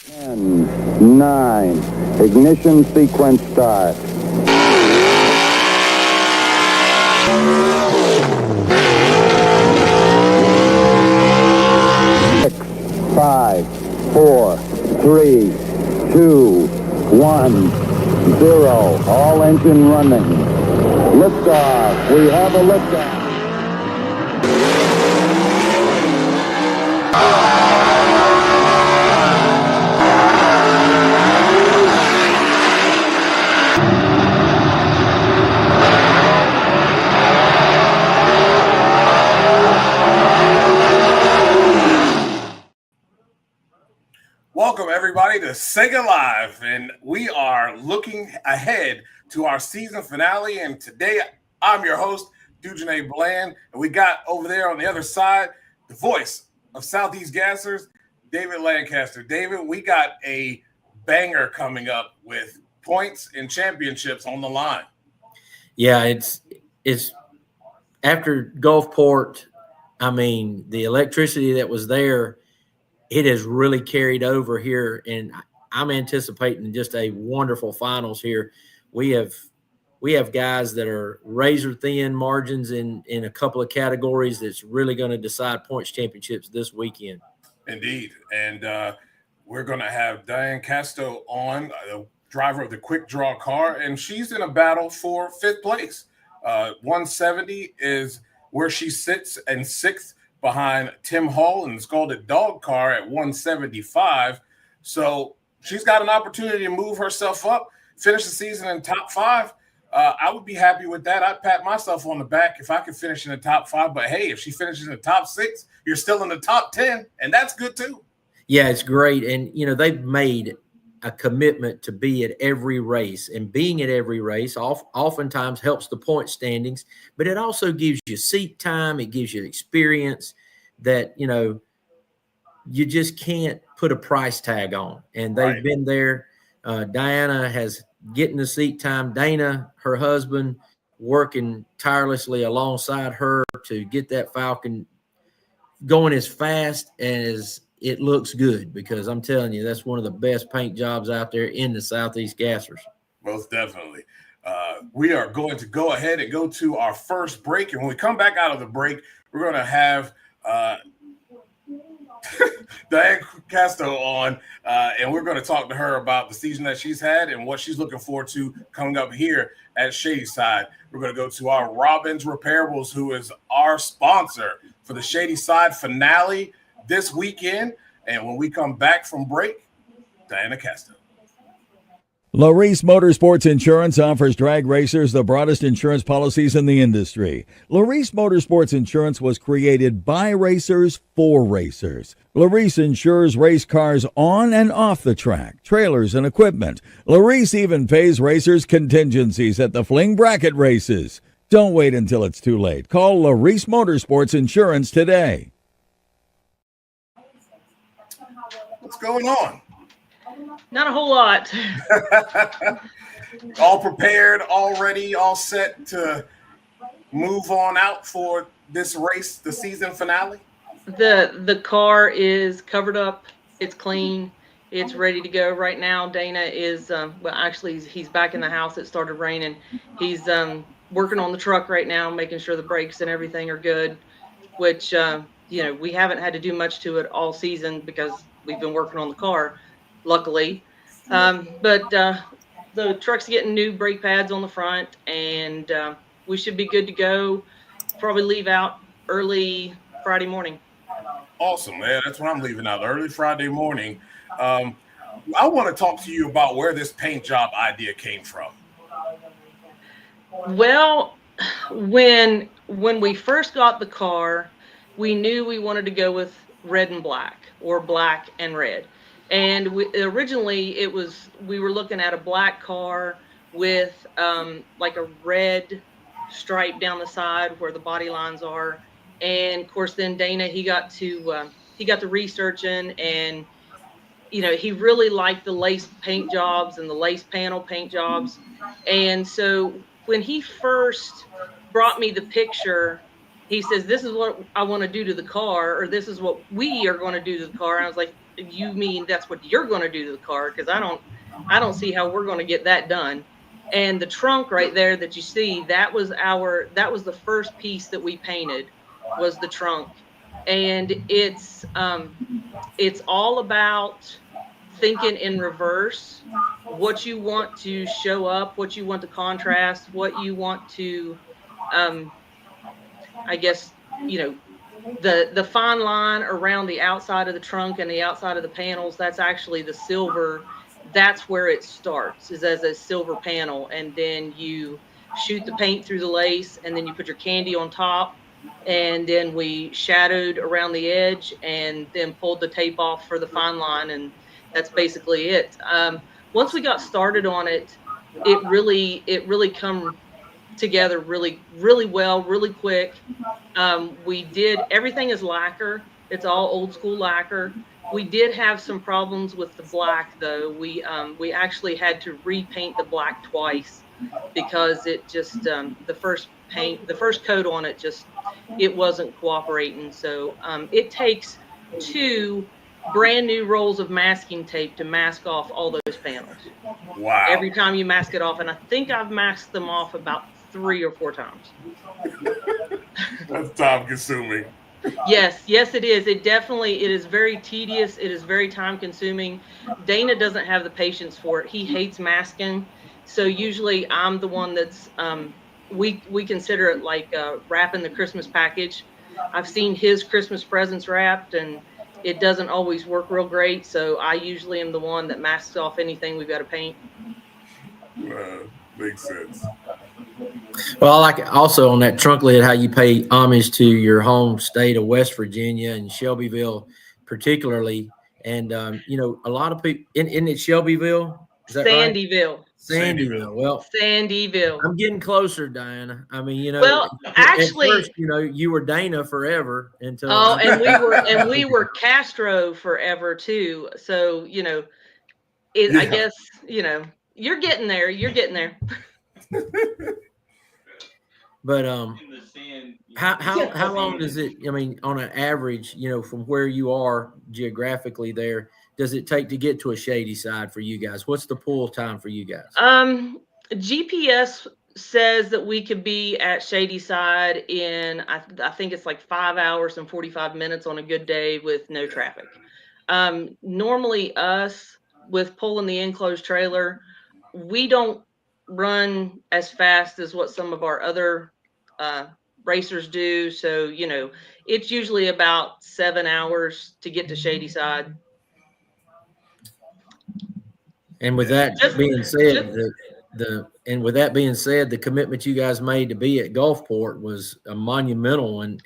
10, 9, ignition sequence start. 5, 4, 3, 2, 1, 0. All engine running. Liftoff. We have a liftoff. Welcome, everybody, to SEGA Live, and we are looking ahead to our season finale, and today I'm your host, Dujane Bland, and we got over there on the other side, the voice of Southeast Gassers, David Lancaster. David, we got a banger coming up with points and championships on the line. Yeah, it's after Gulfport, I mean, the electricity that was there, it has really carried over here, and I'm anticipating just a wonderful finals here. We have guys that are razor thin margins in a couple of categories that's really going to decide points championships this weekend. Indeed, and we're going to have Diane Casto on, the driver of the quick draw car, and she's in a battle for fifth place. 170 is where she sits, and sixth behind Tim Hall, and it's called a dog car at 175. So she's got an opportunity to move herself up, finish the season in top 5. I would be happy with that. I'd pat myself on the back if I could finish in the top 5. But hey, if she finishes in the top 6, you're still in the top 10, and that's good too. Yeah, it's great. And, you know, they've made a commitment to be at every race, and being at every race oftentimes helps the point standings, but it also gives you seat time. It gives you experience that, you know, you just can't put a price tag on. And they've been there. Diana has getting the seat time. Dana, her husband, working tirelessly alongside her to get that Falcon going as fast as it looks good, because I'm telling you, that's one of the best paint jobs out there in the Southeast Gassers. Most definitely. We are going to go ahead and go to our first break. And when we come back out of the break, we're going to have Diane Casto on, and we're going to talk to her about the season that she's had and what she's looking forward to coming up here at Shadyside. We're going to go to our Robbins Repairables, who is our sponsor for the Shadyside finale this weekend. And when we come back from break, Diana Casto. Larice Motorsports Insurance offers drag racers the broadest insurance policies in the industry. Larice Motorsports Insurance was created by racers for racers. Larice insures race cars on and off the track, trailers and equipment. Larice even pays racers contingencies at the fling bracket races. Don't wait until it's too late. Call Larice Motorsports Insurance today. What's going on? Not a whole lot. All prepared, all ready, all set to move on out for this race, the season finale? The car is covered up. It's clean. It's ready to go right now. Dana is, well, actually, he's back in the house. It started raining. He's working on the truck right now, making sure the brakes and everything are good, which, you know, we haven't had to do much to it all season because we've been working on the car, luckily. But the truck's getting new brake pads on the front, and we should be good to go. Probably leave out early Friday morning. Awesome, man. That's when I'm leaving out, early Friday morning. I want to talk to you about where this paint job idea came from. Well, when we first got the car, we knew we wanted to go with red and black, or black and red. And originally we were looking at a black car with like a red stripe down the side where the body lines are. And of course, then Dana, he got to researching, and you know, he really liked the lace paint jobs and the lace panel paint jobs. And so when he first brought me the picture, he says, "This is what I want to do to the car," or "This is what we are going to do to the car." And I was like, you mean that's what you're going to do to the car? Because I don't see how we're going to get that done. And the trunk right there that you see, that was the first piece that we painted, was the trunk. And it's all about thinking in reverse, what you want to show up, what you want to contrast, what you want to, I guess, you know, the fine line around the outside of the trunk and the outside of the panels, that's actually the silver. That's where it starts, is as a silver panel. And then you shoot the paint through the lace, and then you put your candy on top. And then we shadowed around the edge and then pulled the tape off for the fine line. And that's basically it. Once we got started on it, it really come together really well, really quick. We did, everything is lacquer. It's all old school lacquer. We did have some problems with the black though. We actually had to repaint the black twice because it just, the first coat on it just, it wasn't cooperating. So it takes 2 brand new rolls of masking tape to mask off all those panels. Wow. Every time you mask it off. And I think I've masked them off about 3 or 4 times. That's time consuming. Yes, it is. It is very tedious. It is very time consuming. Dana doesn't have the patience for it. He hates masking. So usually I'm the one that's, we consider it like wrapping the Christmas package. I've seen his Christmas presents wrapped, and it doesn't always work real great. So I usually am the one that masks off anything we've got to paint. Makes sense. Well, I like also on that trunk lid how you pay homage to your home state of West Virginia and Shelbyville, particularly. And you know, a lot of people in it Shelbyville. Is that right? Sandyville. Well, Sandyville. I'm getting closer, Diana. I mean, you know, well, actually, at first, you know, you were Dana forever until. Oh, and we were Castro forever too. So, you know, I guess, you know, you're getting there. But how long does it? I mean, on an average, you know, from where you are geographically, there does it take to get to a Shadyside for you guys? What's the pull time for you guys? GPS says that we could be at Shadyside in I think it's like 5 hours and 45 minutes on a good day with no traffic. Normally us with pulling the enclosed trailer, we don't run as fast as what some of our other racers do. So, you know, it's usually about 7 hours to get to Shadyside. And with that being said, the commitment you guys made to be at Gulfport was a monumental one.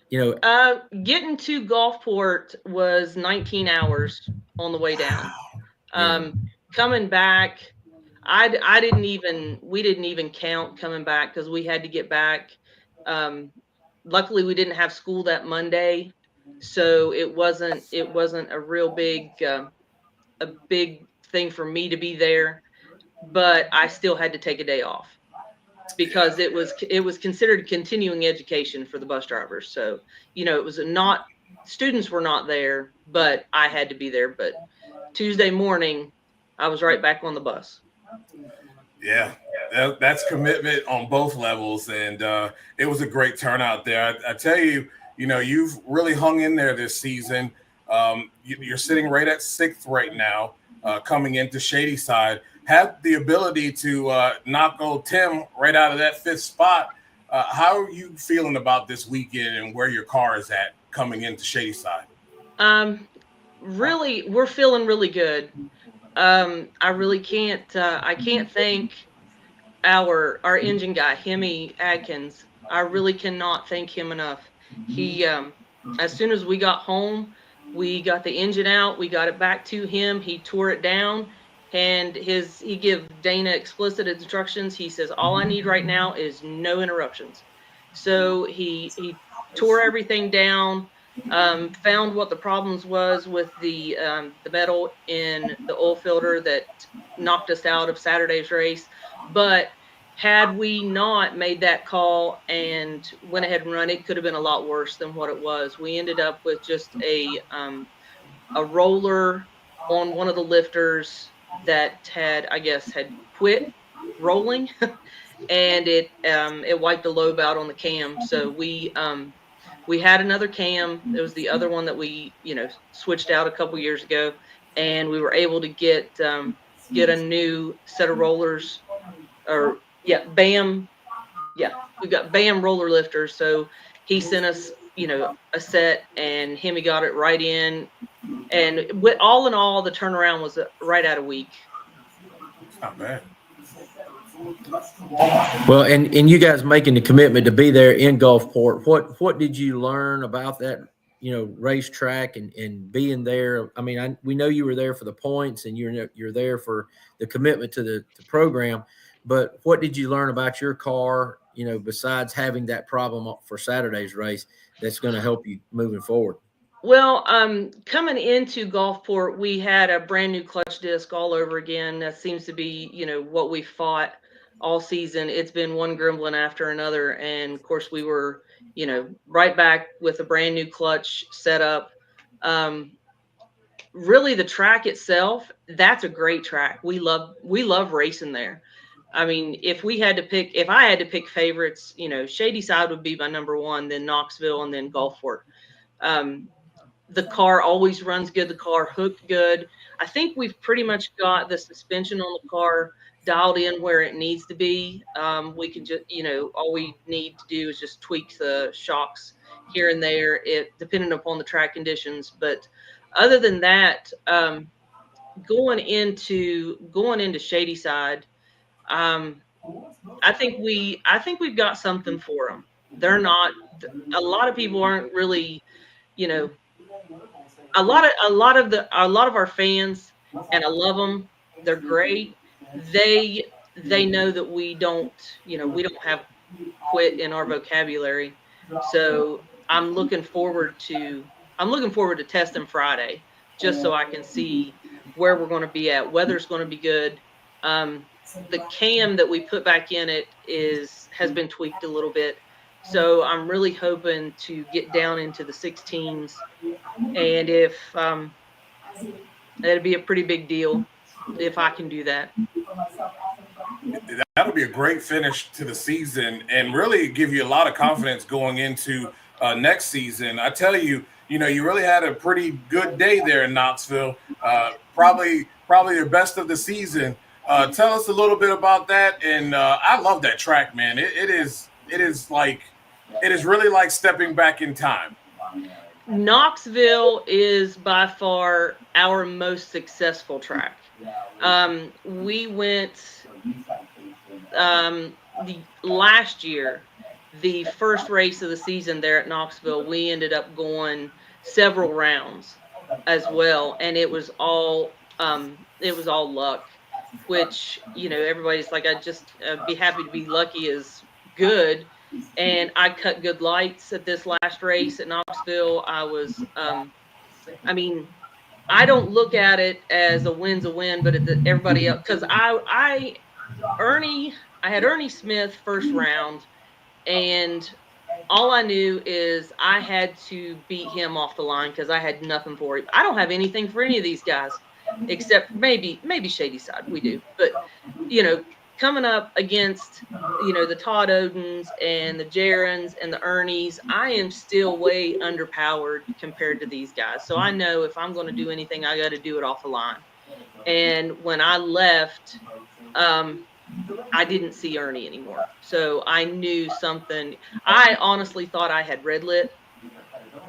You know, getting to Gulfport was 19 hours on the way down. Coming back, we didn't even count coming back because we had to get back. Luckily we didn't have school that Monday, so it wasn't a real big thing for me to be there, but I still had to take a day off because it was considered continuing education for the bus drivers. So, you know, it was not, students were not there, but I had to be there. But Tuesday morning, I was right back on the bus. Yeah, that's commitment on both levels. And it was a great turnout there. I tell you, you know, you've really hung in there this season. You're sitting right at 6th right now, coming into Shadyside. Have the ability to knock old Tim right out of that 5th spot. How are you feeling about this weekend and where your car is at coming into Shadyside? Really, we're feeling really good. I really can't thank our engine guy, Hemi Adkins. I really cannot thank him enough. He, as soon as we got home, we got the engine out, we got it back to him. He tore it down, and he gave Dana explicit instructions. He says, all I need right now is no interruptions. So he tore everything down, found what the problems was with the metal in the oil filter that knocked us out of Saturday's race. But had we not made that call and went ahead and run, it could have been a lot worse than what it was. We ended up with just a a roller on one of the lifters that had quit rolling, and it wiped a lobe out on the cam. So we had another cam. It was the other one that we switched out a couple years ago, and we were able to get a new set of rollers, or BAM. Yeah, we got BAM roller lifters. So he sent us a set, and Hemi got it right in, and with all in all, the turnaround was right at a week. It's not bad. Well, and you guys making the commitment to be there in Gulfport, what did you learn about that, racetrack and being there? I mean, we know you were there for the points, and you're there for the commitment to the program, but what did you learn about your car, besides having that problem for Saturday's race that's going to help you moving forward? Well, coming into Gulfport, we had a brand new clutch disc all over again. That seems to be, what we fought all season. It's been one gremlin after another. And of course, we were, right back with a brand new clutch setup. Really, the track itself, that's a great track. We love racing there. I mean, if I had to pick favorites, Shadyside would be my number one, then Knoxville, and then Gulfport. The car always runs good. The car hooked good. I think we've pretty much got the suspension on the car dialed in where it needs to be. We can just, all we need to do is just tweak the shocks here and there, depending upon the track conditions. But other than that, going into Shadyside, I think we've got something for them. They're not. A lot of people aren't really, a lot of our fans, and I love them. They're great. They know that we don't have quit in our vocabulary. So I'm looking forward to testing Friday, just so I can see where we're going to be at. Weather's going to be good. The cam that we put back in it has been tweaked a little bit. So I'm really hoping to get down into the 16s, and if that'd be a pretty big deal if I can do that. That'll be a great finish to the season, and really give you a lot of confidence going into next season. I tell you, you really had a pretty good day there in Knoxville. Probably your best of the season. Tell us a little bit about that. And I love that track, man. It is really like stepping back in time. Knoxville is by far our most successful track. We went last year, the first race of the season there at Knoxville. We ended up going several rounds as well, and it was all luck. Which everybody's like, I'd just be happy to be lucky is good. And I cut good lights at this last race at Knoxville. I was, I don't look at it as a win's a win, but everybody else, because I had Ernie Smith first round, and all I knew is I had to beat him off the line because I had nothing for him. I don't have anything for any of these guys, except maybe Shadyside we do, but coming up against, the Todd Odens and the Jarens and the Ernies, I am still way underpowered compared to these guys. So I know if I'm going to do anything, I got to do it off the line. And when I left, I didn't see Ernie anymore. So I knew something. I honestly thought I had red lit,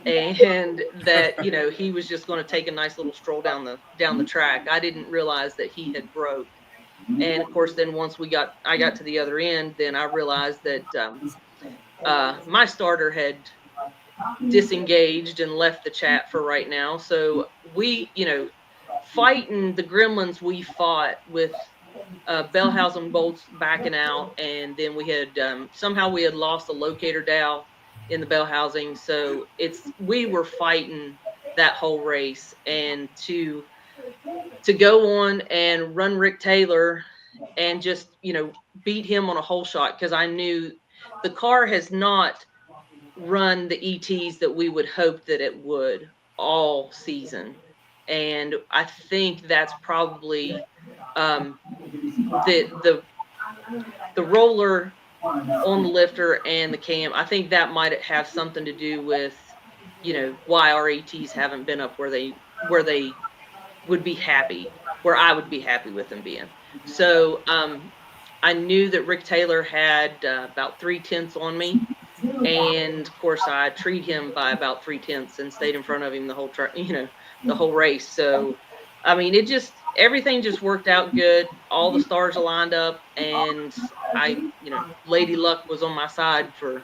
and that, he was just going to take a nice little stroll down the track. I didn't realize that he had broke. And of course, then once I got to the other end, then I realized that my starter had disengaged and left the chat for right now. So we, fighting the gremlins, we fought with Bellhausen bolts backing out, and then we had somehow we had lost the locator dowel in the bell housing. So we were fighting that whole race, and to go on and run Rick Taylor and just, beat him on a whole shot, because I knew the car has not run the ETs that we would hope that it would all season. And I think that's probably the roller on the lifter and the cam. I think that might have something to do with, why our ETs haven't been up where they would be happy, where I would be happy with them being. So I knew that Rick Taylor had about 3/10 on me. And of course I treed him by about 3/10 and stayed in front of him the whole the whole race. So I mean, everything just worked out good. All the stars aligned up, and Lady Luck was on my side for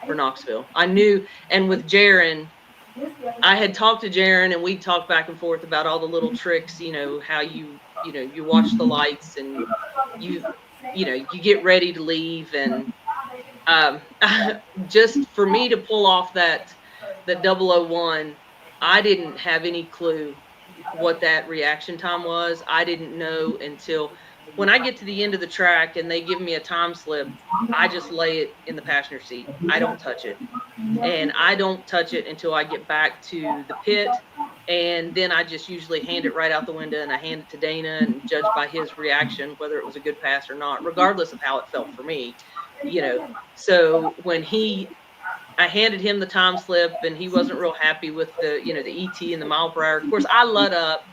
Knoxville. I knew. And with Jaron, I had talked to Jaron, and we talked back and forth about all the little tricks, how you watch the lights, and you get ready to leave. And just for me to pull off that 001, I didn't have any clue what that reaction time was. I didn't know until when I get to the end of the track and they give me a time slip, I just lay it in the passenger seat. I don't touch it. And I don't touch it until I get back to the pit. And then I just usually hand it right out the window, and I hand it to Dana and judge by his reaction whether it was a good pass or not, regardless of how it felt for me. So when I handed him the time slip, and he wasn't real happy with the ET and the mile per hour. Of course, I let up.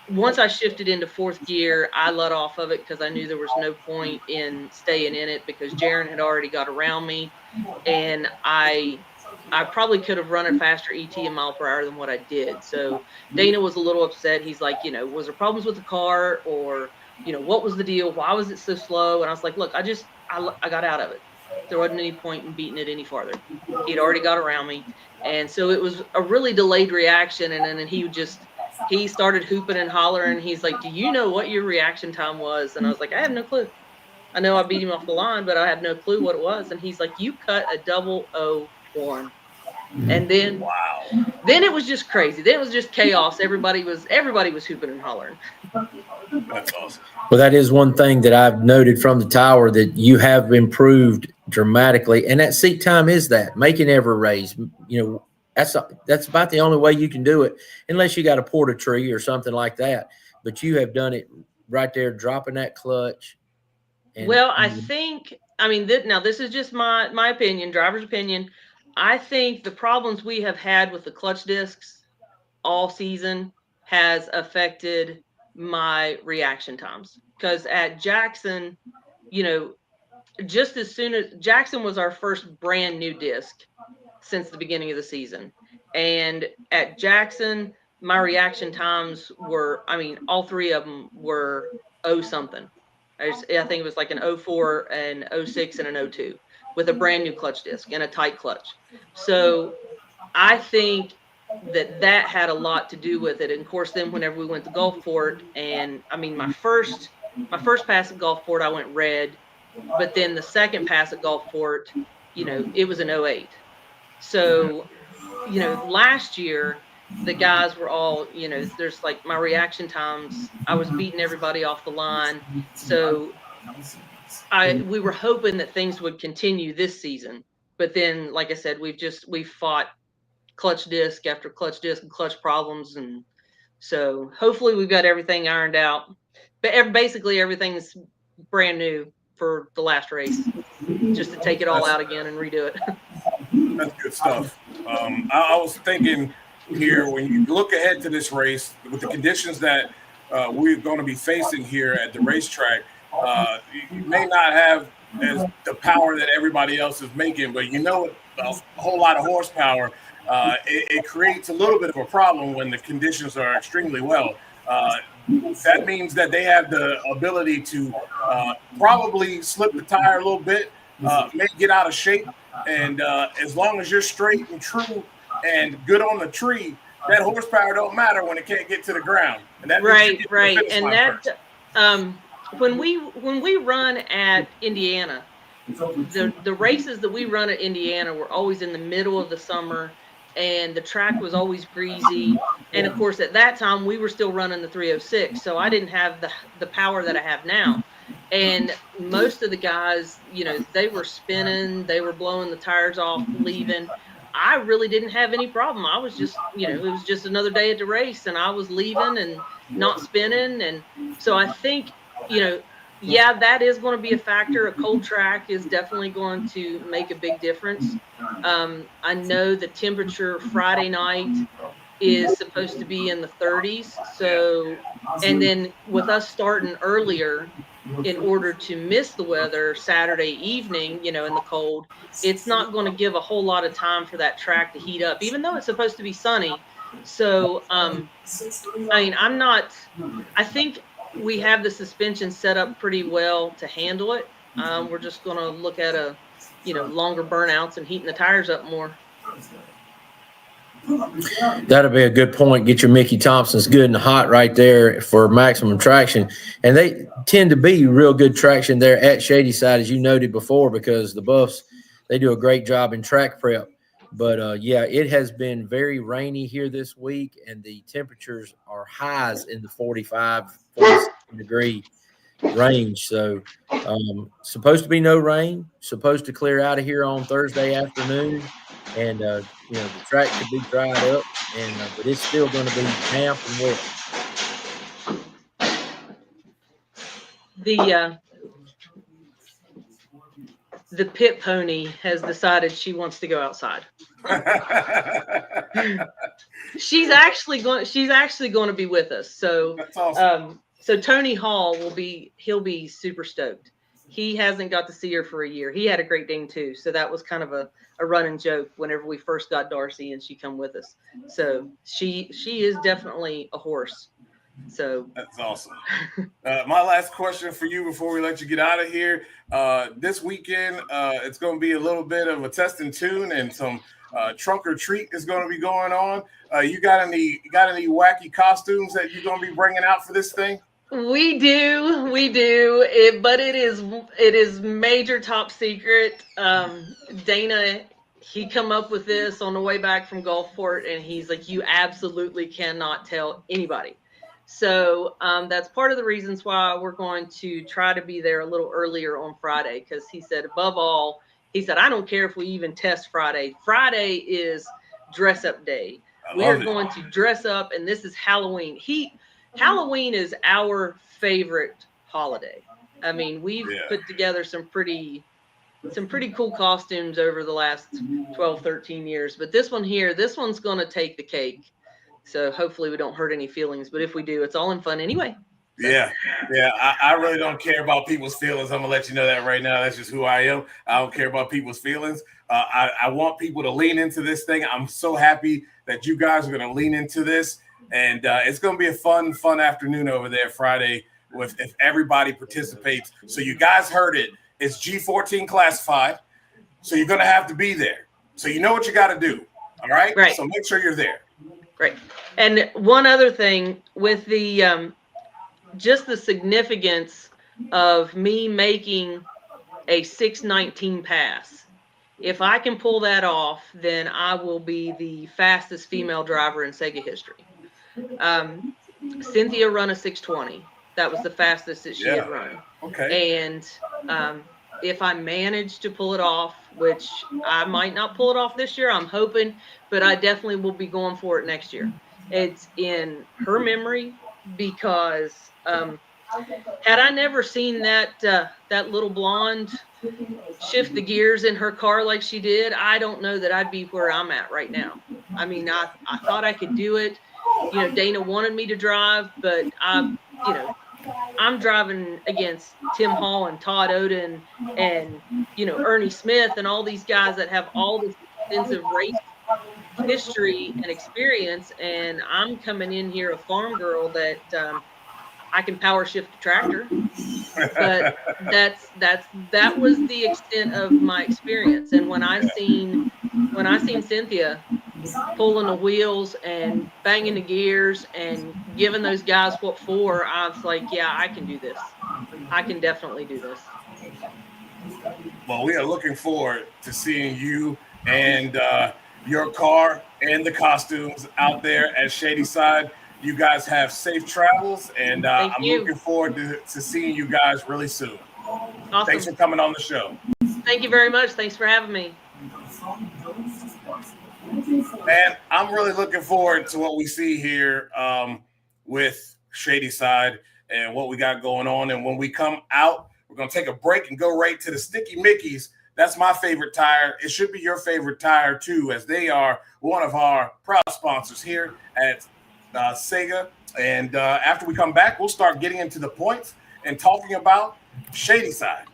Once I shifted into fourth gear, I let off of it because I knew there was no point in staying in it, because Jaron had already got around me, and I probably could have run a faster ET and mile per hour than what I did. So Dana was a little upset. He's like, was there problems with the car, or what was the deal? Why was it so slow? And I was like, look, I got out of it. There wasn't any point in beating it any farther. He'd already got around me. And so it was a really delayed reaction. And then he started hooping and hollering. He's like, do you know what your reaction time was? And I was like, I have no clue. I know I beat him off the line, but I have no clue what it was. And he's like, you cut a 001. And then, wow. Then it was just crazy. Then it was just chaos. Everybody was hooping and hollering. That's awesome. Well, that is one thing that I've noted from the tower, that you have improved dramatically, and that seat time is that making every race. That's about the only way you can do it, unless you got a porta tree or something like that. But you have done it right there, dropping that clutch. I think, now this is just my opinion, driver's opinion. I think the problems we have had with the clutch discs all season has affected my reaction times. Because at Jackson, just as soon as Jackson was our first brand new disc since the beginning of the season. And at Jackson, my reaction times were, all three of them were 0 something. I think it was like an 04, an 06, and an 02 with a brand new clutch disc and a tight clutch. So I think that had a lot to do with it. And of course, then whenever we went to Gulfport, and my first pass at Gulfport, I went red, but then the second pass at Gulfport, it was an 08. So, last year the guys were all, there's like my reaction times, I was beating everybody off the line. So we were hoping that things would continue this season, but then, like I said, we've fought clutch disc after clutch disc and clutch problems. And so hopefully we've got everything ironed out, but basically everything's brand new for the last race, just to take it all out again and redo it. That's good stuff. I was thinking here, when you look ahead to this race with the conditions that we're going to be facing here at the racetrack, you may not have the power that everybody else is making, but a whole lot of horsepower. It creates a little bit of a problem when the conditions are extremely well. That means that they have the ability to probably slip the tire a little bit, may get out of shape, and as long as you're straight and true and good on the tree, that horsepower don't matter when it can't get to the ground. And that right. And that when we run at Indiana, the races that we run at Indiana were always in the middle of the summer, and the track was always greasy. And of course, at that time, we were still running the 306, so I didn't have the power that I have now. And most of the guys, they were spinning, they were blowing the tires off, leaving. I really didn't have any problem. I was just, it was just another day at the race, and I was leaving and not spinning. And so I think, yeah, that is going to be a factor. A cold track is definitely going to make a big difference. I know the temperature Friday night is supposed to be in the 30s. So, and then with us starting earlier in order to miss the weather Saturday evening, in the cold, it's not going to give a whole lot of time for that track to heat up, even though it's supposed to be sunny. So, I mean, I think we have the suspension set up pretty well to handle it. We're just going to look at longer burnouts and heating the tires up more. That'll be a good point. Get your Mickey Thompsons good and hot right there for maximum traction. And they tend to be real good traction there at Shadyside, as you noted before, because the Buffs, they do a great job in track prep. But, yeah, it has been very rainy here this week, and the temperatures are highs in the 45, 46 degree range. So supposed to be no rain, supposed to clear out of here on Thursday afternoon. And, the track could be dried up, but it's still going to be damp and wet. The pit pony has decided she wants to go outside. She's actually going to be with us. So that's awesome. So Tony Hall he'll be super stoked. He hasn't got to see her for a year. He had a Great Dane too. So that was kind of a running joke whenever we first got Darcy and she come with us. So she is definitely a horse. So that's awesome. My last question for you before we let you get out of here. This weekend, it's going to be a little bit of a test and tune, and some trunk or treat is going to be going on. You got any wacky costumes that you're going to be bringing out for this thing? We do, but it is major top secret. Dana, he come up with this on the way back from Gulfport, and he's like, you absolutely cannot tell anybody. So that's part of the reasons why we're going to try to be there a little earlier on Friday, because he said, above all, I don't care if we even test Friday. Friday is dress up day. We are going to dress up, and this is Halloween. Halloween is our favorite holiday. I mean, we've put together some pretty cool costumes over the last 12, 13 years. But this one's going to take the cake. So hopefully we don't hurt any feelings. But if we do, it's all in fun anyway. So. Yeah. I really don't care about people's feelings. I'm going to let you know that right now. That's just who I am. I don't care about people's feelings. I want people to lean into this thing. I'm so happy that you guys are going to lean into this. And it's going to be a fun afternoon over there Friday if everybody participates. So you guys heard it. It's G14 classified. So you're going to have to be there. So you know what you got to do. All right? Right. So make sure you're there. Great. And one other thing with the just the significance of me making a 6:19 pass. If I can pull that off, then I will be the fastest female driver in SEGA history. Cynthia run a 6:20. That was the fastest that she had run. Okay. And if I manage to pull it off, which I might not pull it off this year, I'm hoping, but I definitely will be going for it next year. It's in her memory because had I never seen that little blonde shift the gears in her car like she did, I don't know that I'd be where I'm at right now. I mean, I thought I could do it. Dana wanted me to drive, but I'm driving against Tim Hall and Todd Oden and, Ernie Smith and all these guys that have all this extensive race history and experience. And I'm coming in here a farm girl that I can power shift a tractor. But that was the extent of my experience. And when I seen Cynthia pulling the wheels and banging the gears and giving those guys what for, I was like, yeah, I can do this. I can definitely do this. Well, we are looking forward to seeing you and your car and the costumes out there at Shadyside. You guys have safe travels, and I'm looking forward to seeing you guys really soon. Awesome. Thanks for coming on the show. Thank you very much. Thanks for having me. Man, I'm really looking forward to what we see here with Shadyside and what we got going on. And when we come out, we're going to take a break and go right to the Sticky Mickeys. That's my favorite tire. It should be your favorite tire, too, as they are one of our proud sponsors here at SEGA. And after we come back, we'll start getting into the points and talking about Shadyside.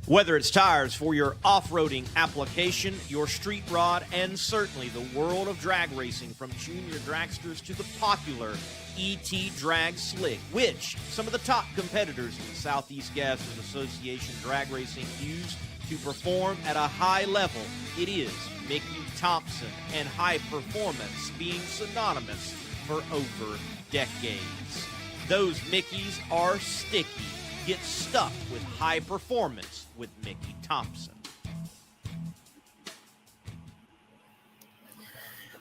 Whether it's tires for your off-roading application, your street rod, and certainly the world of drag racing, from junior dragsters to the popular ET Drag Slick, which some of the top competitors in the Southeast Gassers Association drag racing use to perform at a high level, it is Mickey Thompson, and high performance being synonymous for over decades. Those Mickeys are sticky. Get stuck with high performance with Mickey Thompson.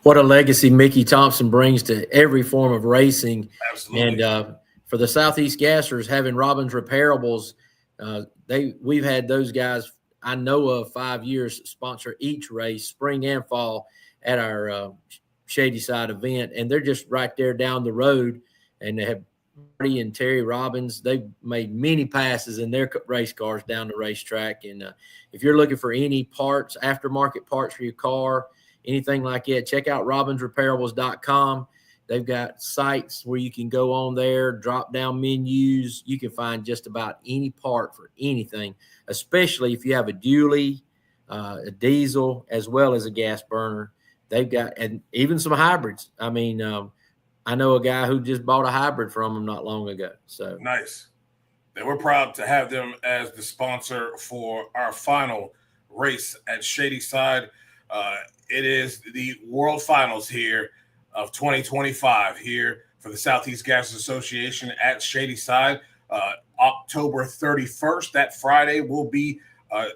What a legacy Mickey Thompson brings to every form of racing. Absolutely. And for the Southeast Gassers, having Robbins Repairables, we've had those guys I know of 5 years sponsor each race, spring and fall, at our Shadyside event, and they're just right there down the road. And they have Marty and Terry Robbins. They've made many passes in their race cars down the racetrack. And if you're looking for any parts, aftermarket parts for your car, anything like that, check out robbinsrepairables.com. They've got sites where you can go on there, drop down menus. You can find just about any part for anything, especially if you have a dually, a diesel, as well as a gas burner. They've got, and even some hybrids. I mean, I know a guy who just bought a hybrid from them not long ago. So nice. And we're proud to have them as the sponsor for our final race at Shadyside. It is the World Finals here of 2025 here for the Southeast Gassers Association at Shadyside. October 31st, that Friday, will be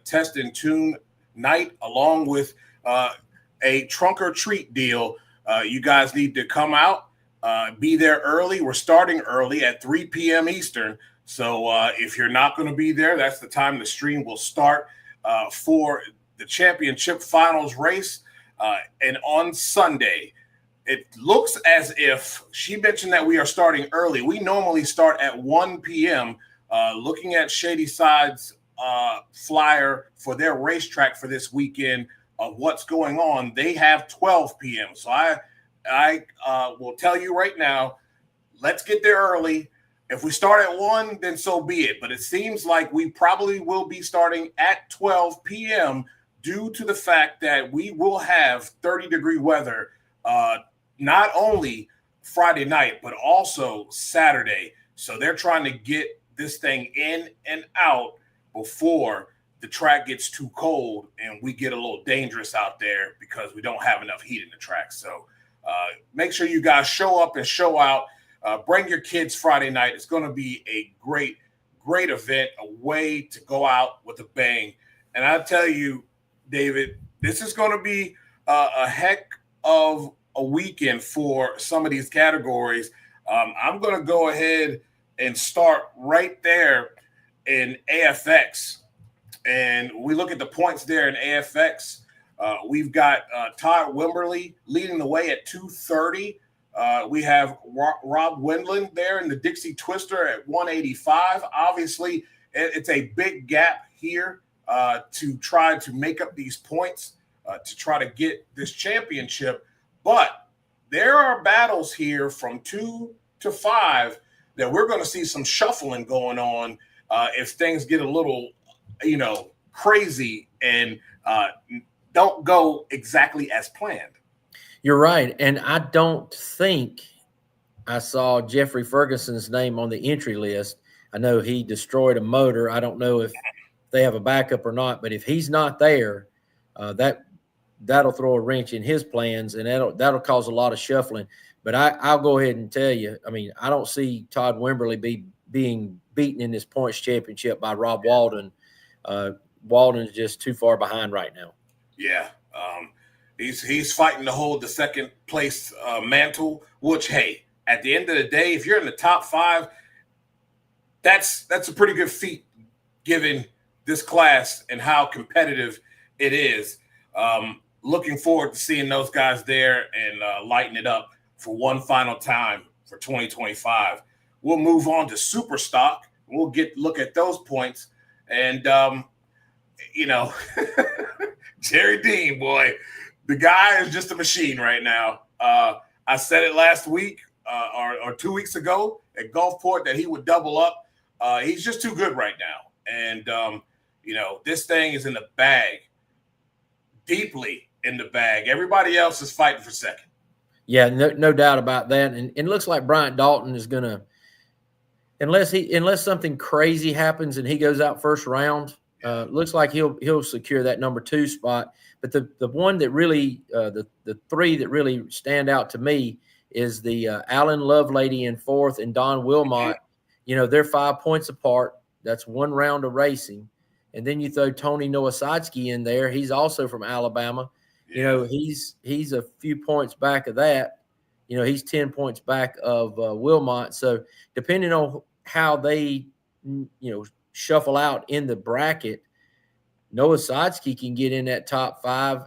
test and tune night, along with a trunk or treat deal. You guys need to come out, be there early. We're starting early at 3 p.m. Eastern. So if you're not going to be there, that's the time the stream will start for the championship finals race. And on Sunday, it looks as if she mentioned that we are starting early. We normally start at 1 p.m. Looking at Shadyside's flyer for their racetrack for this weekend of what's going on, they have 12 p.m. So I will tell you right now, let's get there early. If we start at 1, then so be it. But it seems like we probably will be starting at 12 p.m. due to the fact that we will have 30-degree weather not only Friday night, but also Saturday. So they're trying to get this thing in and out before the track gets too cold and we get a little dangerous out there because we don't have enough heat in the track. So make sure you guys show up and show out. Bring your kids Friday night. It's going to be a great, great event, a way to go out with a bang. And I tell you, David, this is going to be a heck of a weekend for some of these categories. I'm going to go ahead and start right there in AFX. And we look at the points there in AFX. We've got Todd Wimberly leading the way at 230. We have Rob Wendland there in the Dixie Twister at 185. Obviously, it's a big gap here to try to make up these points to try to get this championship. But there are battles here from 2 to 5 that we're going to see some shuffling going on if things get a little, crazy and don't go exactly as planned. You're right. And I don't think I saw Jeffrey Ferguson's name on the entry list. I know he destroyed a motor. I don't know if they have a backup or not, but if he's not there, that'll throw a wrench in his plans, and that'll cause a lot of shuffling. But I'll go ahead and tell you, I mean, I don't see Todd Wimberly being beaten in this points championship by Rob Walden. Walden's just too far behind right now. Yeah. He's fighting to hold the second place mantle, which, hey, at the end of the day, if you're in the top 5, that's a pretty good feat given this class and how competitive it is. Looking forward to seeing those guys there and lighting it up for one final time for 2025. We'll move on to super stock. We'll look at those points. And, Jerry Dean, boy, the guy is just a machine right now. I said it last week or 2 weeks ago at Gulfport that he would double up. He's just too good right now. And, this thing is in the bag, deeply in the bag. Everybody else is fighting for second. Yeah, no doubt about that. And it looks like Bryant Dalton is going to, unless something crazy happens and he goes out first round, looks like he'll secure that number 2 spot. But the one that really, the 3 that really stand out to me is the Alan Lovelady in 4th and Don Wilmot. They're 5 points apart. That's 1 round of racing. And then you throw Tony Nowosadzki in there. He's also from Alabama. Yeah. He's a few points back of that. He's 10 points back of Wilmot. So depending on how they, shuffle out in the bracket, Nowosadzki can get in that top 5,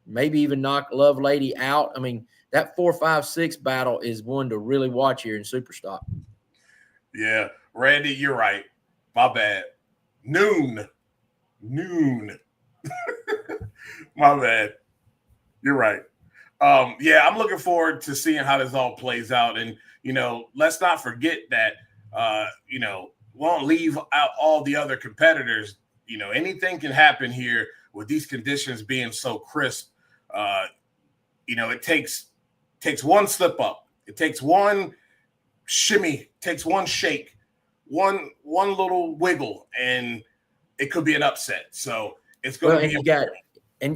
maybe even knock Lovelady out. I mean, that 4, 5, 6 battle is one to really watch here in Superstock. Yeah, Randy, you're right. My bad. Noon. My bad. You're right. I'm looking forward to seeing how this all plays out. And, let's not forget that, won't leave out all the other competitors. Anything can happen here with these conditions being so crisp. It takes one slip up. It takes one shimmy, takes one shake, one little wiggle, and it could be an upset. So it's going to be.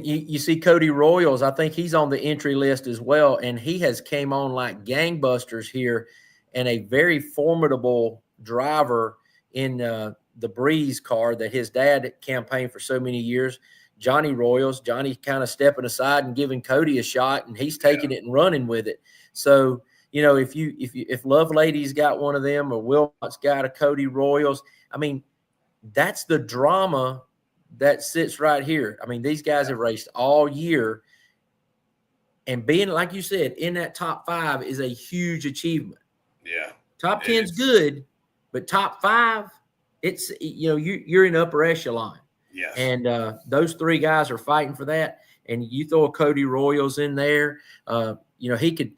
You see Cody Royals, I think he's on the entry list as well, and he has came on like gangbusters here, and a very formidable driver in the Breeze car that his dad campaigned for so many years. Johnny Royals, Johnny kind of stepping aside and giving Cody a shot, and he's taking it and running with it. So if Lovelady's got one of them or Wilmot's got a Cody Royals, I mean, that's the drama that sits right here. I mean, these guys have raced all year, and being, like you said, in that top 5 is a huge achievement. Yeah. Top 10's good, but top 5, it's, you're in upper echelon. Yes. And those 3 guys are fighting for that. And you throw a Cody Royals in there, he could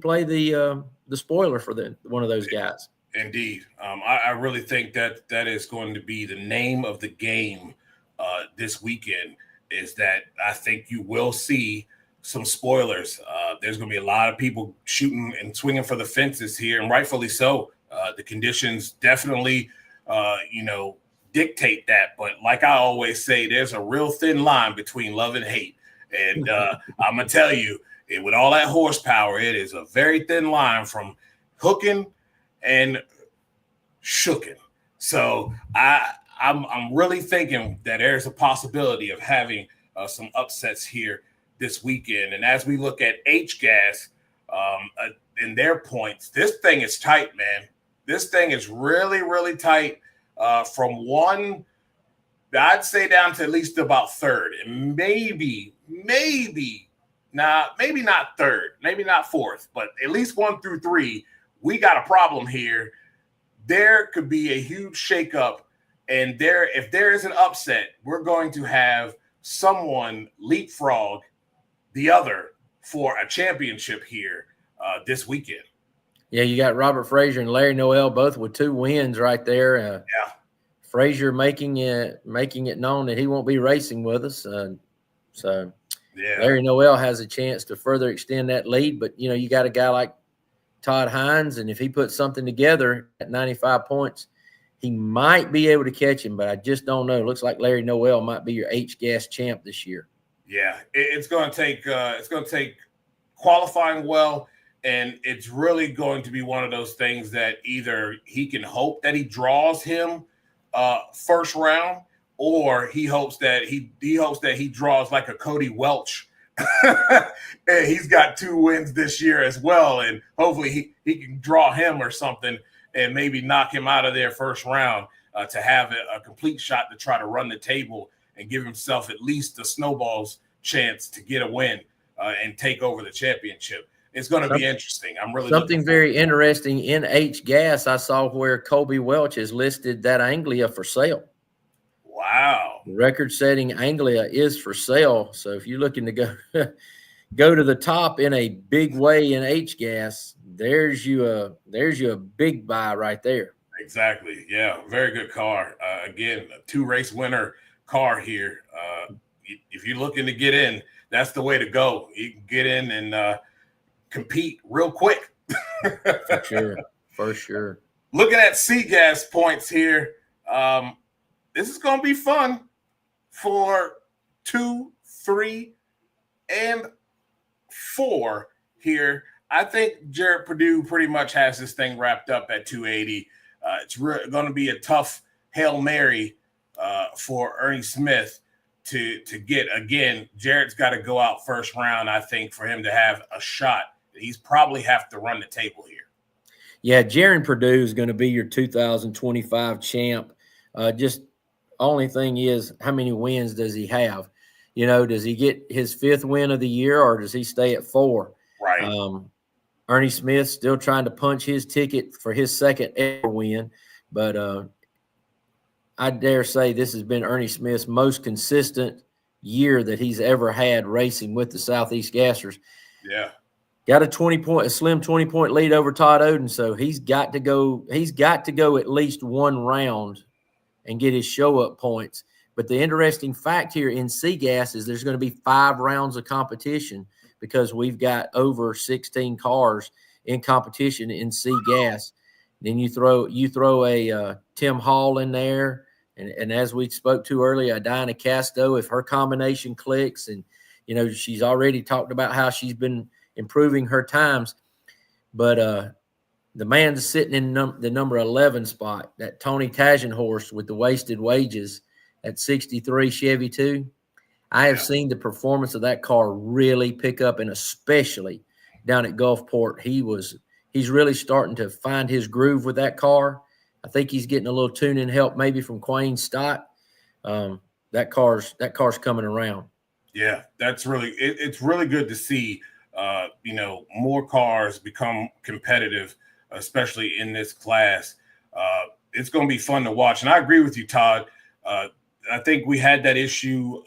play the spoiler for one of those guys. Indeed. I really think that is going to be the name of the game this weekend, is that I think you will see some spoilers. There's going to be a lot of people shooting and swinging for the fences here, and rightfully so. The conditions definitely, dictate that. But like I always say, there's a real thin line between love and hate. And I'm going to tell you, with all that horsepower, it is a very thin line from hooking and shooking. So I'm really thinking that there's a possibility of having some upsets here this weekend. And as we look at H-Gas in their points, this thing is tight, man. This thing is really, really tight from 1, I'd say, down to at least about 3rd. And maybe not 3rd, maybe not 4th, but at least 1 through 3. We got a problem here. There could be a huge shakeup, and if there is an upset, we're going to have someone leapfrog the other for a championship here this weekend. Yeah, you got Robert Frazier and Larry Noel both with 2 wins right there. Frazier making it known that he won't be racing with us. So Larry Noel has a chance to further extend that lead. But, you got a guy like Todd Hines, and if he puts something together at 95 points, he might be able to catch him, but I just don't know. It looks like Larry Noel might be your H-Gas champ this year. Yeah, it's going to take qualifying well, and it's really going to be one of those things that either he can hope that he draws him first round, or he hopes that he draws like a Cody Welch. And he's got 2 wins this year as well, and hopefully he can draw him or something and maybe knock him out of there first round to have a complete shot to try to run the table and give himself at least the snowball's chance to get a win and take over the championship. It's going to be interesting. I'm really something very interesting in H gas. I saw where Colby Welch has listed that Anglia for sale. Wow. The record-setting Anglia is for sale. So if you're looking to go to the top in a big way in H gas, there's you a big buy right there. Exactly. Yeah. Very good car. Again, a 2-race winner car here. If you're looking to get in, that's the way to go. You can get in and compete real quick. For sure. Looking at SEGA points here, this is going to be fun for 2, 3, and 4 here. I think Jared Purdue pretty much has this thing wrapped up at 280. It's going to be a tough Hail Mary for Ernie Smith to get. Again, Jared's got to go out first round, I think, for him to have a shot. He's probably have to run the table here. Yeah, Jared Purdue is going to be your 2025 champ. Just only thing is, how many wins does he have? You know, does he get his 5th win of the year, or does he stay at 4? Right. Ernie Smith still trying to punch his ticket for his 2nd ever win, but I dare say this has been Ernie Smith's most consistent year that he's ever had racing with the Southeast Gassers. Yeah. Got a slim 20-point lead over Todd Oden, so he's got to go at least one round and get his show-up points. But the interesting fact here in SEGA is there's going to be 5 rounds of competition because we've got over 16 cars in competition in SEGA. Then you throw a Tim Hall in there, and as we spoke to earlier, a Diane Casto, if her combination clicks, and you know she's already talked about how she's been improving her times, but the man's sitting in the number 11 spot, that Tony Tajan horse with the wasted wages at 63 Chevy 2. I have seen the performance of that car really pick up, and especially down at Gulfport, he's really starting to find his groove with that car. I think he's getting a little tuning help maybe from Quayne Stott. That car's coming around. Yeah, that's really it's really good to see. More cars become competitive, especially in this class. It's going to be fun to watch. And I agree with you, Todd. I think we had that issue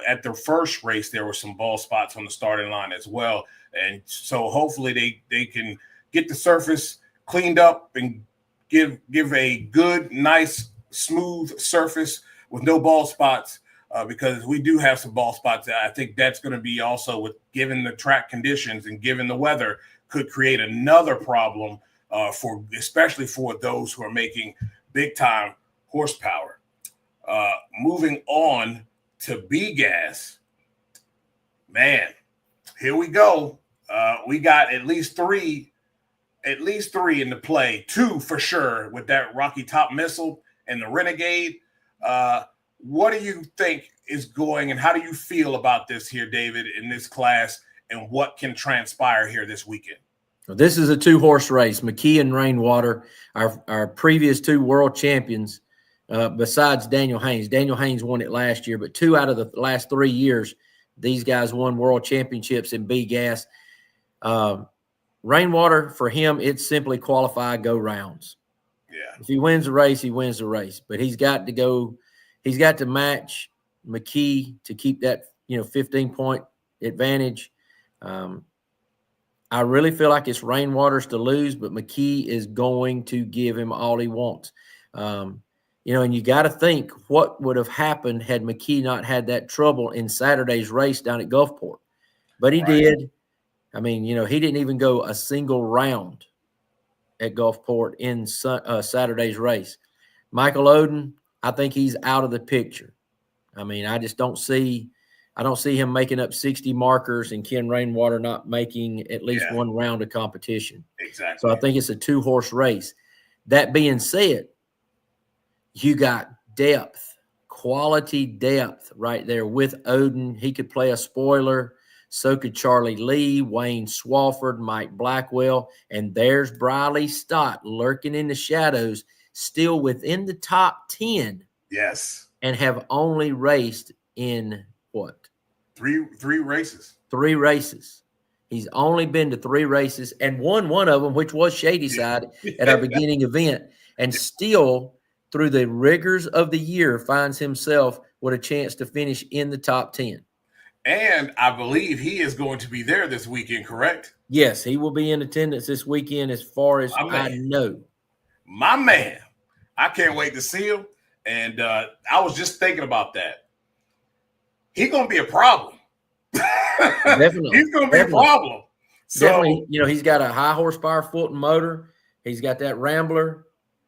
at the first race. There were some ball spots on the starting line as well. And so hopefully they can get the surface cleaned up and give a good, nice, smooth surface with no ball spots. Because we do have some ball spots. I think that's going to be also given the track conditions and given the weather, could create another problem especially for those who are making big time horsepower. Moving on to B-Gas, man, here we go. We got at least three in the play, 2 for sure with that Rocky Top Missile and the Renegade. What do you think is going, and how do you feel about this here, David, in this class, and what can transpire here this weekend? This is a 2-horse race. McKee and Rainwater, our previous 2 world champions, besides Daniel Haynes. Daniel Haynes won it last year, but 2 out of the last 3 years, these guys won world championships in B-Gas. Rainwater, for him, it's simply qualify, go rounds. Yeah. If he wins the race, he wins the race. But he's got to go. He's got to match McKee to keep that 15-point advantage. I really feel like it's Rainwater's to lose, but McKee is going to give him all he wants. And you got to think what would have happened had McKee not had that trouble in Saturday's race down at Gulfport. But he did. I mean, he didn't even go a single round at Gulfport in Saturday's race. Michael Oden, I think he's out of the picture. I mean, I don't see him making up 60 markers and Ken Rainwater not making at least one round of competition. Exactly. So I think it's a 2-horse race. That being said, you got depth, quality depth right there with Oden. He could play a spoiler. So could Charlie Lee, Wayne Swafford, Mike Blackwell, and there's Briley Stott lurking in the shadows, still within the top 10. Yes. And have only raced in what? Three races. 3 races. He's only been to 3 races and won one of them, which was Shadyside at our beginning event, and still, through the rigors of the year, finds himself with a chance to finish in the top 10. And I believe he is going to be there this weekend, correct? Yes, he will be in attendance this weekend as far as I know. My man. I can't wait to see him. And I was just thinking about that. He's going to be a problem. Definitely. He's going to be a problem. So, definitely, he's got a high horsepower Fulton motor. He's got that Rambler.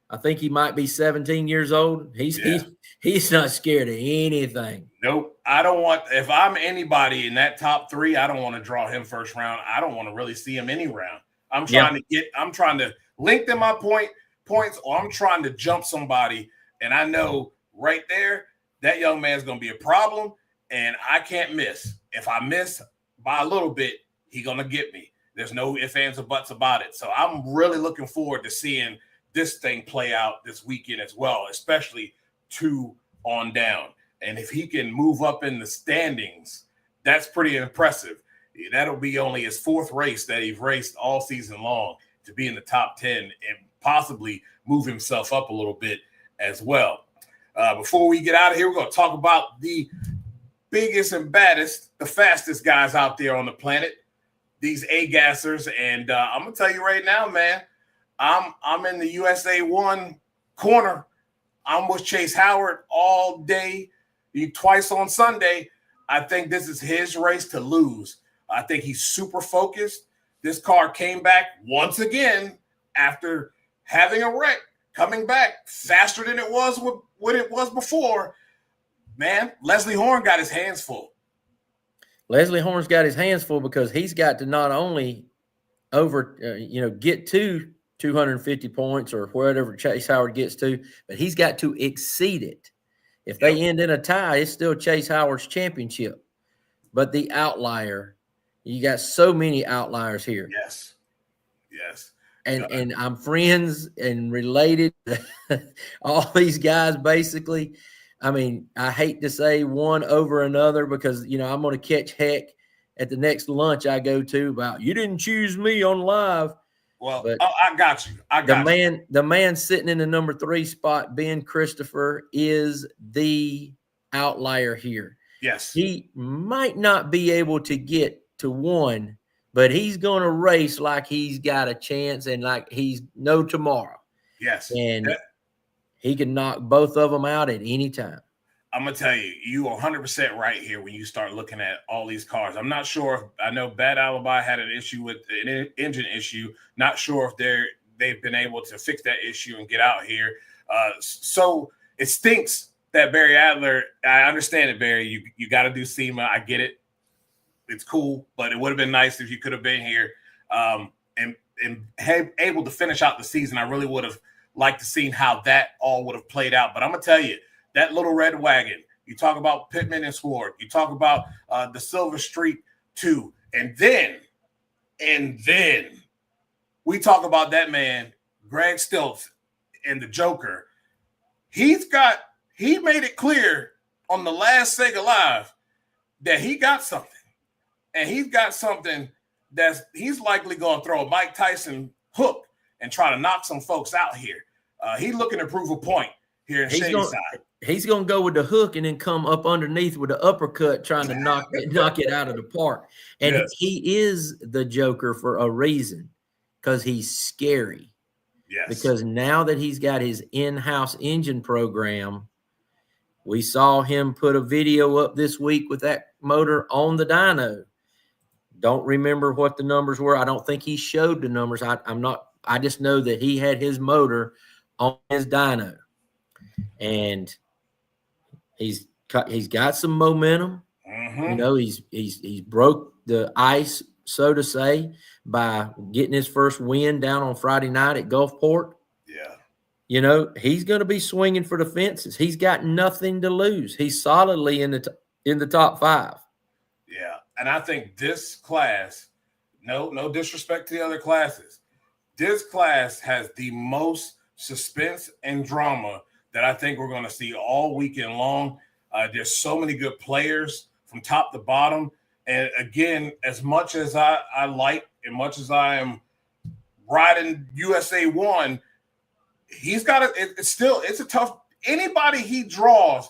I think he might be 17 years old. He's not scared of anything. Nope. I don't want, if I'm anybody in that top 3, I don't want to draw him first round. I don't want to really see him any round. I'm trying to link them my points, or I'm trying to jump somebody. And I know right there, that young man's going to be a problem, and I can't miss. If I miss by a little bit, he's going to get me. There's no ifs, ands, or buts about it. So I'm really looking forward to seeing this thing play out this weekend as well, especially 2 on down. And if he can move up in the standings, that's pretty impressive. That'll be only his 4th race that he's raced all season long to be in the top 10 and possibly move himself up a little bit as well. Before we get out of here, we're going to talk about the biggest and baddest, the fastest guys out there on the planet, these A-gassers. And I'm going to tell you right now, man, I'm in the USA 1 corner. I'm with Chase Howard all day, twice on Sunday. I think this is his race to lose. I think he's super focused. This car came back once again after having a wreck, coming back faster than it was what it was before. Man, Leslie Horn got his hands full. Leslie Horn's got his hands full because he's got to not only get to 250 points or wherever Chase Howard gets to, but he's got to exceed it. If they end in a tie, it's still Chase Howard's championship. But the outlier, you got so many outliers here. Yes. And I'm friends and related to all these guys, basically. I mean, I hate to say one over another because, I'm going to catch heck at the next lunch I go to about, you didn't choose me on live. Well, but I got you. The man sitting in the number 3 spot, Ben Christopher, is the outlier here. Yes. He might not be able to get to 1, but he's going to race like he's got a chance and like he's no tomorrow. Yes. And he can knock both of them out at any time. I'm going to tell you, you are 100% right here when you start looking at all these cars. I'm not sure. I know Bad Alibi had an issue with an engine issue. Not sure if they've been able to fix that issue and get out here. So it stinks that Barry Adler, I understand it, Barry. You got to do SEMA. I get it. It's cool, but it would have been nice if you could have been here and able to finish out the season. I really would have liked to see how that all would have played out. But I'm going to tell you, that little red wagon, you talk about Pittman and Sword, you talk about the Silver Streak 2, and then we talk about that man, Greg Stilts, and the Joker. He made it clear on the last SEGA Live that he got something. And he's got something he's likely going to throw a Mike Tyson hook and try to knock some folks out here. He's looking to prove a point here in Shadyside. He's going to go with the hook and then come up underneath with the uppercut trying to knock it out of the park. And he is the Joker for a reason, because he's scary. Yes. Because now that he's got his in-house engine program, we saw him put a video up this week with that motor on the dyno. Don't remember what the numbers were. I don't think he showed the numbers. I just know that he had his motor on his dyno. And he's got some momentum. Mm-hmm. He's broke the ice, so to say, by getting his first win down on Friday night at Gulfport. Yeah. He's going to be swinging for the fences. He's got nothing to lose. He's solidly in the top 5. Yeah. and I think this class, no disrespect to the other classes, this class has the most suspense and drama that I think we're going to see all weekend long. There's so many good players from top to bottom. And again, as much as I like, and much as I am riding USA 1, he's got it's a tough, anybody he draws,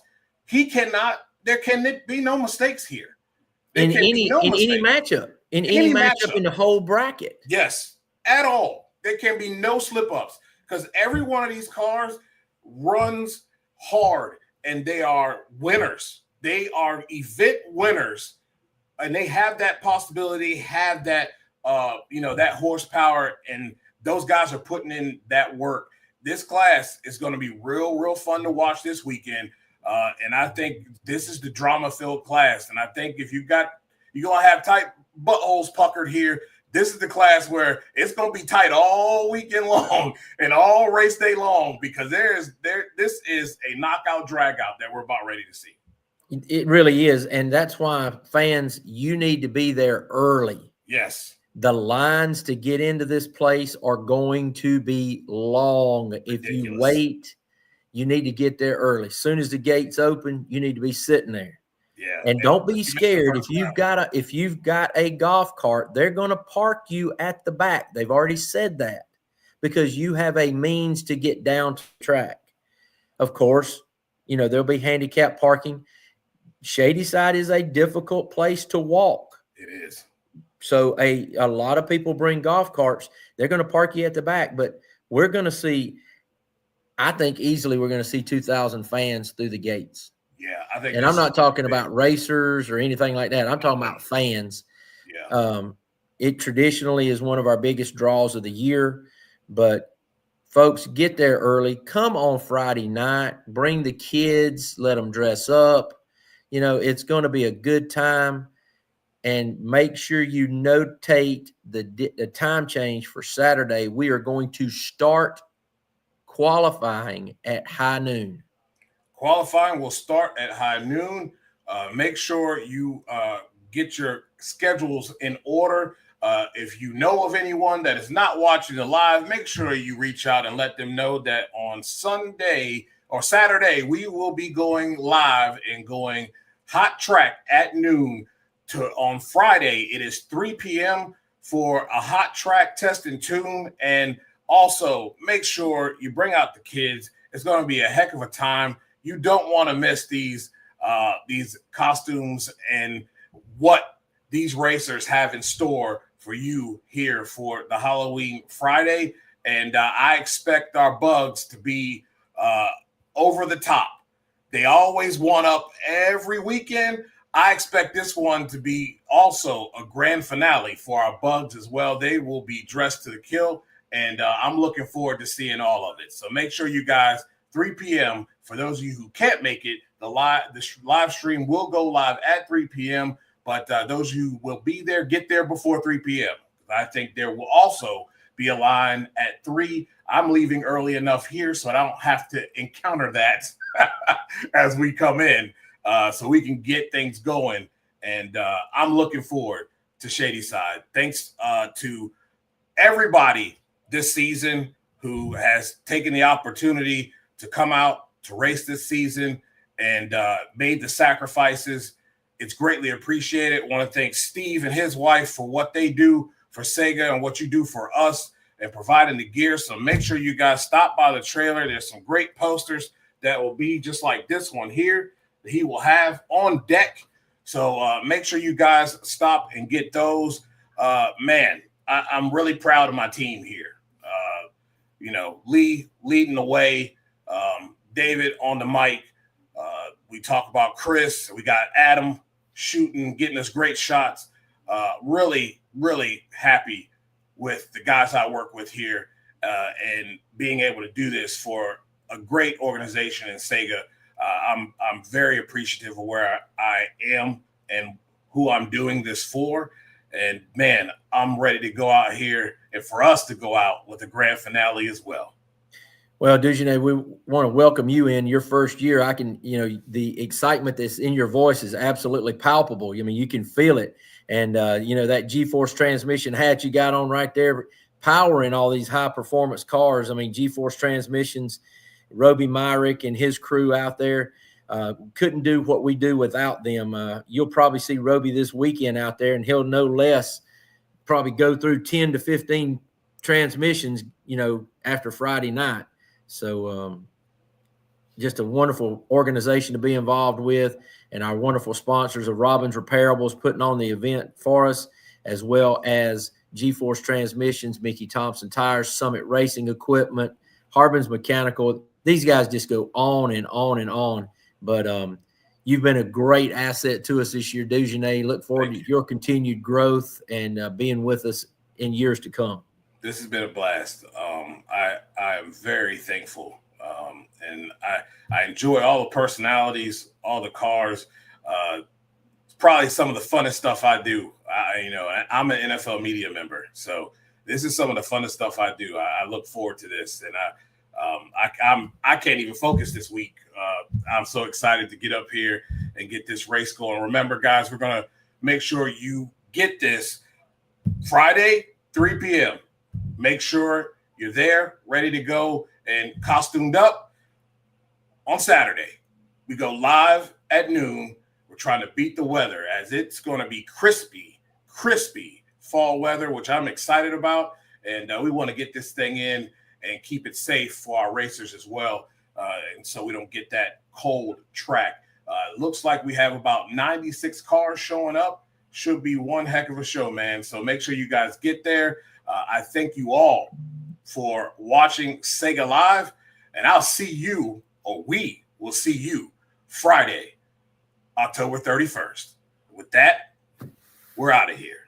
there can be no mistakes here. In any matchup, in any matchup in the whole bracket. Yes, at all. There can be no slip-ups because every one of these cars runs hard, and they are winners. They are event winners, and they have that possibility, have that, that horsepower, and those guys are putting in that work. This class is going to be real fun to watch this weekend, and I think this is the drama-filled class, and I think if you're going to have tight buttholes puckered here, this is the class where it's going to be tight all weekend long and all race day long because this is a knockout drag out that we're about ready to see. It really is. And that's why, fans, you need to be there early. Yes. The lines to get into this place are going to be long. Ridiculous. If you wait, you need to get there early. As soon as the gates open, you need to be sitting there. Yeah. And don't be scared. If you've got a golf cart, they're going to park you at the back. They've already said that because you have a means to get down to the track. Of course, there'll be handicap parking. Shadyside is a difficult place to walk. It is. So a lot of people bring golf carts. They're going to park you at the back, but we're going to see, I think easily we're going to see 2,000 fans through the gates. Yeah, I think. And I'm not talking about racers or anything like that. I'm talking about fans. Yeah. It traditionally is one of our biggest draws of the year, but folks, get there early. Come on Friday night. Bring the kids. Let them dress up. It's going to be a good time. And make sure you notate the time change for Saturday. We are going to start qualifying at high noon. Qualifying will start at high noon. Make sure you get your schedules in order. If you know of anyone that is not watching the live, make sure you reach out and let them know that on Sunday or Saturday, we will be going live and going hot track at noon. On Friday, it is 3 p.m. for a hot track test and tune. And also make sure you bring out the kids. It's going to be a heck of a time. You don't want to miss these costumes and what these racers have in store for you here for the Halloween Friday. And I expect our bugs to be over the top. They always one up every weekend. I expect this one to be also a grand finale for our bugs as well. They will be dressed to the kill, and I'm looking forward to seeing all of it. So make sure you guys, 3 p.m., for those of you who can't make it, the live stream will go live at 3 p.m., but those of you who will be there, get there before 3 p.m. I think there will also be a line at 3. I'm leaving early enough here so I don't have to encounter that as we come in. So we can get things going. And I'm looking forward to Shadyside. Thanks to everybody this season who has taken the opportunity to come out to race this season and made the sacrifices. It's greatly appreciated. I want to thank Steve and his wife for what they do for SEGA and what you do for us and providing the gear. So make sure you guys stop by the trailer. There's some great posters that will be just like this one here that he will have on deck. So make sure you guys stop and get those. Man, I'm really proud of my team here. Lee leading the way, David on the mic. We talk about Chris. We got Adam shooting, getting us great shots. Really, really happy with the guys I work with here and being able to do this for a great organization in SEGA. I'm very appreciative of where I am and who I'm doing this for. And, man, I'm ready to go out here and for us to go out with a grand finale as well. Well, Dujane, we want to welcome you in your first year. I can, the excitement that's in your voice is absolutely palpable. I mean, you can feel it. And, that G-Force transmission hat you got on right there, powering all these high-performance cars. I mean, G-Force transmissions, Roby Myrick and his crew out there couldn't do what we do without them. You'll probably see Roby this weekend out there, and he'll no less probably go through 10 to 15 transmissions, after Friday night. So just a wonderful organization to be involved with, and our wonderful sponsors of Robbins Repairables putting on the event for us, as well as G-Force Transmissions, Mickey Thompson Tires, Summit Racing Equipment, Harbin's Mechanical. These guys just go on and on and on. But you've been a great asset to us this year, Dugenais. Look forward to your continued growth and being with us in years to come. This has been a blast. I am very thankful. And I enjoy all the personalities, all the cars. It's probably some of the funnest stuff I do. I'm an NFL media member, so this is some of the funnest stuff I do. I look forward to this, and I can't even focus this week. I'm so excited to get up here and get this race going. Remember, guys, we're gonna make sure you get this Friday, 3 p.m. Make sure you're there, ready to go, and costumed up. On Saturday, we go live at noon. We're trying to beat the weather, as it's going to be crispy fall weather, which I'm excited about. And we want to get this thing in and keep it safe for our racers as well. And so we don't get that cold track. It looks like we have about 96 cars showing up. Should be one heck of a show, man. So make sure you guys get there. I thank you all for watching SEGA Live, and I'll see you, or we will see you, Friday, October 31st. With that, we're out of here.